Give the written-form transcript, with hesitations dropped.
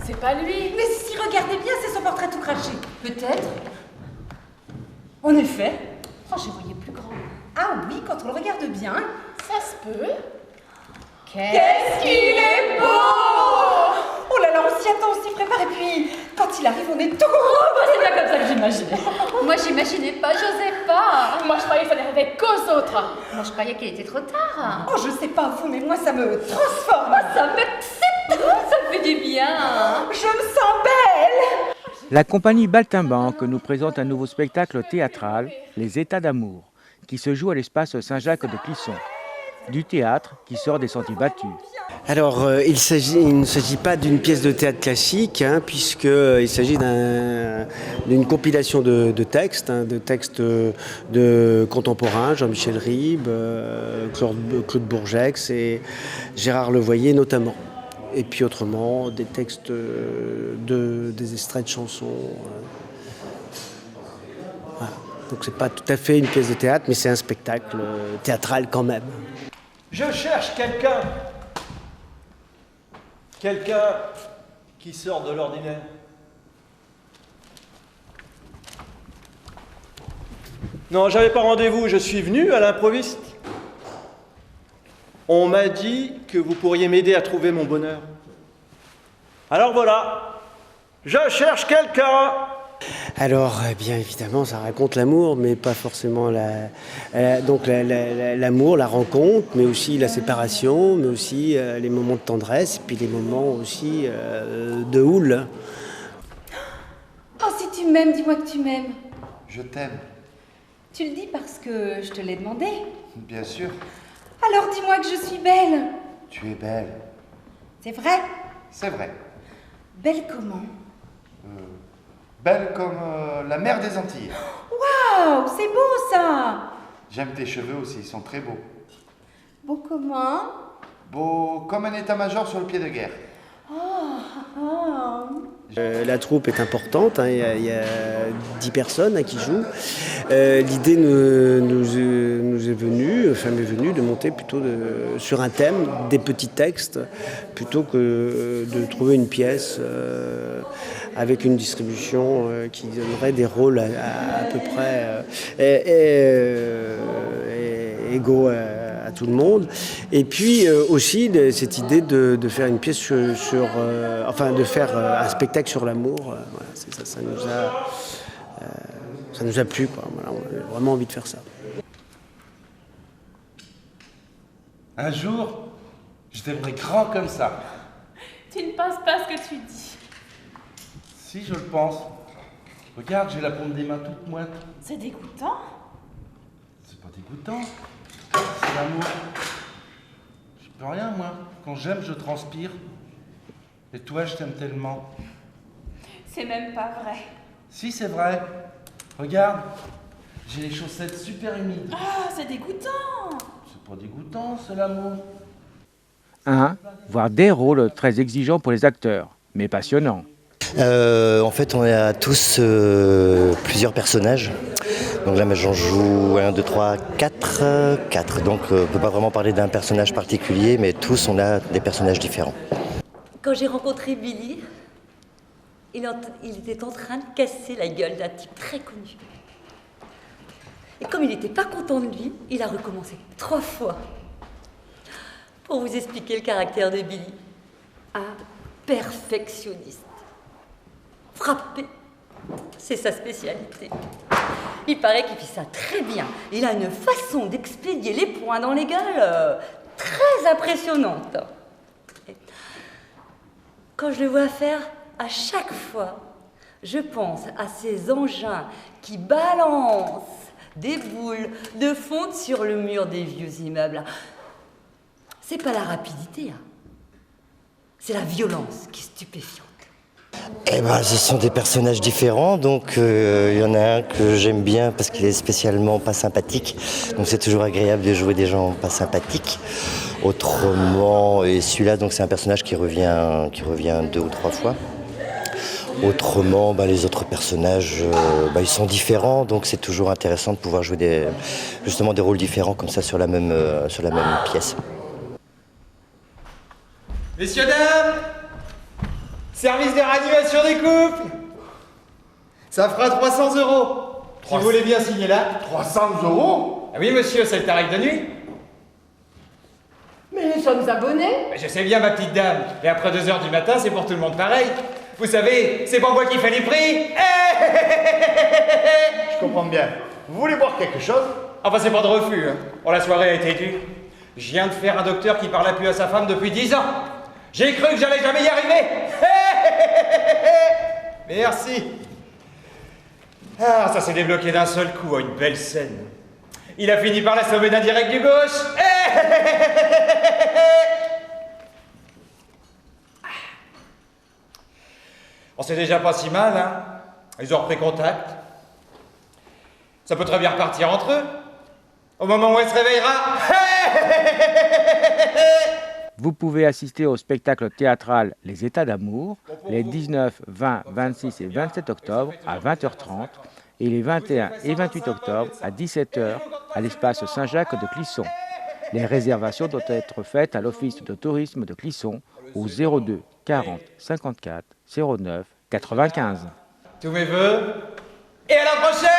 C'est pas lui. Mais si, regardez bien, c'est son portrait tout craché. Peut-être. En effet. Oh, je voyais plus grand. Ah oui, quand on le regarde bien. Ça se peut. Qu'est-ce qu'il est beau! Oh là là, on s'y attend, on s'y prépare, et puis, quand il arrive, on est tout... Oh, c'est bien comme ça que j'imaginais. Moi, j'imaginais pas, j'osais pas. Moi, je croyais que ça n'arrivait qu'aux autres. Moi, je croyais qu'il était trop tard. Oh, je sais pas vous, mais moi, ça me transforme. Ça me fait du bien. Je me sens belle. La compagnie Baltimbanque nous présente un nouveau spectacle théâtral, Les États d'amour, qui se joue à l'espace Saint-Jacques de Clisson. Du théâtre qui sort des sentiers battus. Alors, il ne s'agit pas d'une pièce de théâtre classique, puisqu'il s'agit d'une compilation de textes, de textes de contemporains, Jean-Michel Ribes, Claude Bourgex et Gérard Levoyer notamment. Et puis autrement, des textes, des extraits de chansons. Voilà. Donc c'est pas tout à fait une pièce de théâtre, mais c'est un spectacle théâtral quand même. Je cherche quelqu'un qui sort de l'ordinaire. Non, j'avais pas rendez-vous, je suis venu à l'improviste. On m'a dit que vous pourriez m'aider à trouver mon bonheur. Alors voilà, je cherche quelqu'un. Alors, bien évidemment, ça raconte l'amour, mais pas forcément l'amour, la rencontre, mais aussi la séparation, mais aussi les moments de tendresse, et puis les moments aussi de houle. Oh, si tu m'aimes, dis-moi que tu m'aimes. Je t'aime, Tu le dis parce que je te l'ai demandé. bien sûr. Alors dis-moi que je suis belle. Tu es belle. C'est vrai? C'est vrai. Belle comment? Belle comme la mer des Antilles. Waouh, c'est beau ça. J'aime tes cheveux aussi, ils sont très beaux. Beau comment? Beau comme un état-major sur le pied de guerre. La troupe est importante, il y a 10 personnes qui jouent. L'idée nous est venue de monter plutôt sur un thème, des petits textes, plutôt que de trouver une pièce avec une distribution qui donnerait des rôles à peu près égaux à tout le monde. Et puis aussi cette idée de faire une pièce de faire un spectacle sur l'amour. Voilà, ça nous a plu, quoi. Voilà, on a vraiment envie de faire ça. Un jour, je t'aimerai grand comme ça. Tu ne penses pas ce que tu dis. Si, je le pense. Regarde, j'ai la paume des mains toute moite. C'est dégoûtant. C'est pas dégoûtant. C'est l'amour. Je peux rien, moi. Quand j'aime, je transpire. Et toi, je t'aime tellement. C'est même pas vrai. Si, c'est vrai. Regarde, j'ai les chaussettes super humides. Ah, c'est dégoûtant. C'est pas dégoûtant, c'est l'amour. Voire des rôles très exigeants pour les acteurs, mais passionnants. En fait, on a tous plusieurs personnages. Donc là, j'en joue 1, 2, 3, 4. Donc on ne peut pas vraiment parler d'un personnage particulier, mais tous, on a des personnages différents. Quand j'ai rencontré Billy, il était en train de casser la gueule d'un type très connu. Et comme il n'était pas content de lui, il a recommencé 3 fois. Pour vous expliquer le caractère de Billy. Un perfectionniste. Frapper, c'est sa spécialité. Il paraît qu'il fait ça très bien. Il a une façon d'expédier les poings dans les gueules très impressionnante. Quand je le vois faire, à chaque fois, je pense à ces engins qui balancent des boules de fonte sur le mur des vieux immeubles. C'est pas la rapidité, c'est la violence qui est stupéfiante. Eh ben, ce sont des personnages différents, donc il y en a un que j'aime bien parce qu'il est spécialement pas sympathique, donc c'est toujours agréable de jouer des gens pas sympathiques. Autrement, et celui-là, donc c'est un personnage qui revient 2 ou 3 fois. Autrement, les autres personnages, ils sont différents, donc c'est toujours intéressant de pouvoir jouer des rôles différents comme ça sur la même pièce. Messieurs, dames, Service de réanimation des couples. Ça fera 300 €. Si vous voulez bien signer là. 300 €? Ah oui, monsieur, c'est le tarif de nuit. Mais nous sommes abonnés. Mais je sais bien, ma petite dame. Et après 2 heures du matin, c'est pour tout le monde pareil. Vous savez, c'est pas moi qui fais les prix. Je comprends bien. Vous voulez boire quelque chose? Enfin, c'est pas de refus. Hein. Oh, la soirée a été dure. Je viens de faire un docteur qui parle plus à sa femme depuis 10 ans. J'ai cru que j'allais jamais y arriver. Merci. Ah, ça s'est débloqué d'un seul coup, une belle scène. Il a fini par la sauver d'un direct du gauche. On sait déjà pas si mal, hein. Ils ont repris contact. Ça peut très bien repartir entre eux. Au moment où elle se réveillera. Vous pouvez assister au spectacle théâtral Les États d'amour les 19, 20, 26 et 27 octobre à 20h30 et les 21 et 28 octobre à 17h à l'espace Saint-Jacques de Clisson. Les réservations doivent être faites à l'Office de tourisme de Clisson au 02 40 54 09 95. Tous mes vœux. Et à la prochaine.